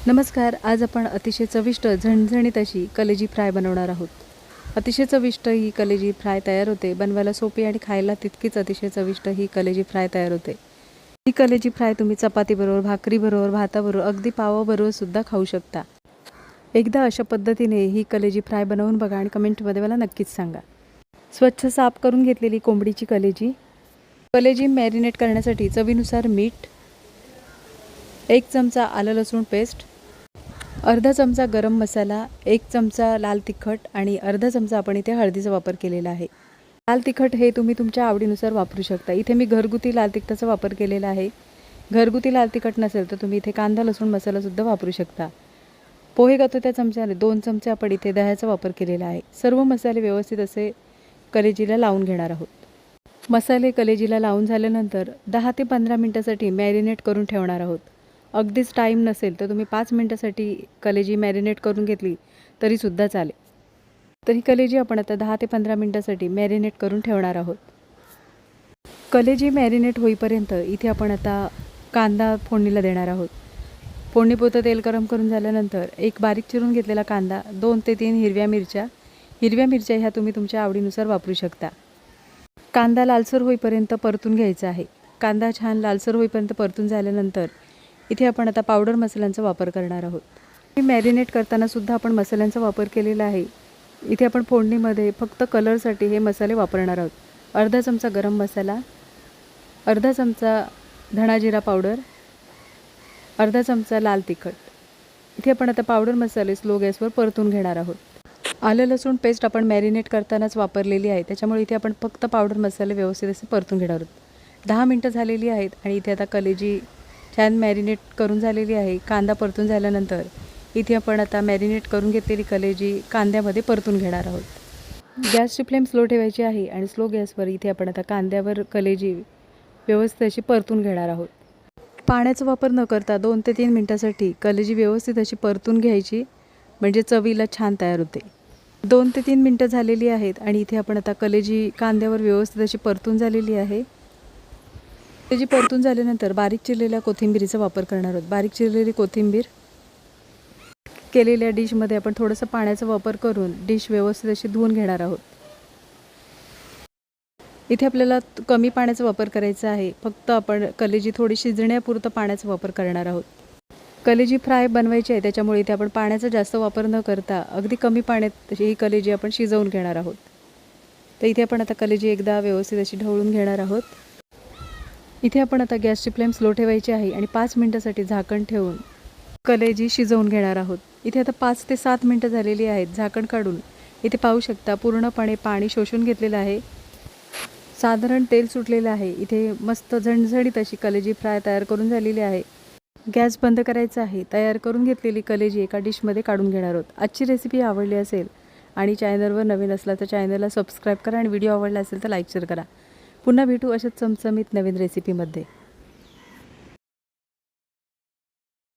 नमस्कार. आज आपण अतिशय चविष्ट झणझणीत अशी कलेजी फ्राय बनवणार आहोत. अतिशय चविष्ट ही कलेजी फ्राय तयार होते. बनवायला सोपी आणि खायला तितकीच अतिशय चविष्ट ही कलेजी फ्राय तयार होते. ही कलेजी फ्राय तुम्ही चपातीबरोबर, भाकरीबरोबर, भाताबरोबर, अगदी पावाबरोबर सुद्धा खाऊ शकता. एकदा अशा पद्धतीने ही कलेजी फ्राय बनवून बघा आणि कमेंटमध्ये मला नक्कीच सांगा. स्वच्छ साफ करून घेतलेली कोंबडीची कलेजी मॅरिनेट करण्यासाठी चवीनुसार मीठ, 1 चमचा आलं लसूण पेस्ट, अर्धा चमचा गरम मसाला, 1 चमचा लाल तिखट आणि अर्धा चमचा आपण इथे हळदीचा वापर केलेला आहे. लाल तिखट हे तुम्ही तुमच्या आवडीनुसार वापरू शकता. इथे मी घरगुती लाल तिखटाचा वापर केलेला आहे. घरगुती लाल तिखट नसेल तर तुम्ही इथे कांदा लसूण मसालासुद्धा वापरू शकता. पोहे खातो त्या चमच्याने 2 चमचे आपण इथे दह्याचा वापर केलेला आहे. सर्व मसाले व्यवस्थित असे कलेजीला लावून घेणार आहोत. मसाले कलेजीला लावून झाल्यानंतर 10 ते 15 मिनिटासाठी मॅरिनेट करून ठेवणार आहोत. अगदीच टाईम नसेल तर तुम्ही 5 मिनिटासाठी कलेजी मॅरिनेट करून घेतली तरीसुद्धा चालेल. तर ही कलेजी आपण आता 10 ते 15 मिनिटासाठी मॅरिनेट करून ठेवणार आहोत. कलेजी मॅरिनेट होईपर्यंत इथे आपण आता कांदा फोडणीला देणार आहोत. फोडणीपुरतं तेल गरम करून झाल्यानंतर एक बारीक चिरून घेतलेला कांदा, 2 ते 3 हिरव्या मिरच्या ह्या तुम्ही तुमच्या आवडीनुसार वापरू शकता. कांदा लालसर होईपर्यंत परतून घ्यायचा आहे. कांदा छान लालसर होईपर्यंत परतून झाल्यानंतर इथे आपण आता पावडर मसाल्यांचा वापर करणार आहोत. मॅरिनेट करताना सुद्धा आपण मसाल्यांचा वापर केलेला आहे. इथे आपण फोडणीमध्ये फक्त कलरसाठी हे मसाले वापरणार आहोत. अर्धा चमचा गरम मसाला, अर्धा चमचा धणा जिरा पावडर, अर्धा चमचा लाल तिखट. इथे आपण आता पावडर मसाले स्लो गॅसवर परतून घेणार आहोत. आलं लसूण पेस्ट आपण मॅरिनेट करतानाच वापरलेली आहे, त्याच्यामुळे इथे आपण फक्त पावडर मसाले व्यवस्थित असे परतून घेणार आहोत. 10 मिनटं झालेली आहेत आणि इथे आता कलेजी छान मॅरिनेट करून झालेली आहे. कांदा परतून झाल्यानंतर इथे आपण आता मॅरिनेट करून घेतलेली कलेजी कांद्यामध्ये परतून घेणार आहोत. गॅसची फ्लेम स्लो ठेवायची आहे आणि स्लो गॅसवर इथे आपण आता कांद्यावर कलेजी व्यवस्थित अशी परतून घेणार आहोत. पाण्याचा वापर न करता 2 ते 3 मिनटासाठी कलेजी व्यवस्थित अशी परतून घ्यायची, म्हणजे चवीला छान तयार होते. 2 ते 3 मिनटं झालेली आहेत आणि इथे आपण आता कलेजी कांद्यावर व्यवस्थित अशी परतून झालेली आहे. कलेजी परतून झाल्यानंतर बारीक चिरलेल्या कोथिंबीरीचा वापर करणार आहोत. बारीक चिरलेली कोथिंबीर केलेल्या डिशमध्ये आपण थोडंसं पाण्याचा वापर करून डिश व्यवस्थित अशी धुवून घेणार आहोत. इथे आपल्याला कमी पाण्याचा वापर करायचा आहे. फक्त आपण कलेजी थोडी शिजण्यापुरतं पाण्याचा वापर करणार आहोत. कलेजी फ्राय बनवायची आहे, त्याच्यामुळे इथे आपण पाण्याचा जास्त वापर न करता अगदी कमी पाण्यात ही कलेजी आपण शिजवून घेणार आहोत. तर इथे आपण आता कलेजी एकदा व्यवस्थित अशी ढवळून घेणार आहोत. इथे आपण आता गॅसची फ्लेम स्लो ठेवायची आहे आणि 5 मिनिटासाठी झाकण ठेवून कलेजी शिजवून घेणार आहोत. इथे आता 5 ते 7 मिनिटं झालेली आहेत. झाकण काढून इथे पाहू शकता पूर्णपणे पाणी शोषून घेतलेलं आहे. साधारण तेल सुटलेलं आहे. इथे मस्त झणझणीत अशी कलेजी फ्राय तयार करून झालेली आहे. गॅस बंद करायचा आहे. तयार करून घेतलेली कलेजी एका डिशमध्ये काढून घेणार आहोत. आजची रेसिपी आवडली असेल आणि चॅनलवर नवीन असला तर चॅनलला सबस्क्राईब करा आणि व्हिडिओ आवडला असेल तर लाईक शेअर करा. पुन्हा भेटू अशाच चमचमीत नवीन रेसिपीमध्ये.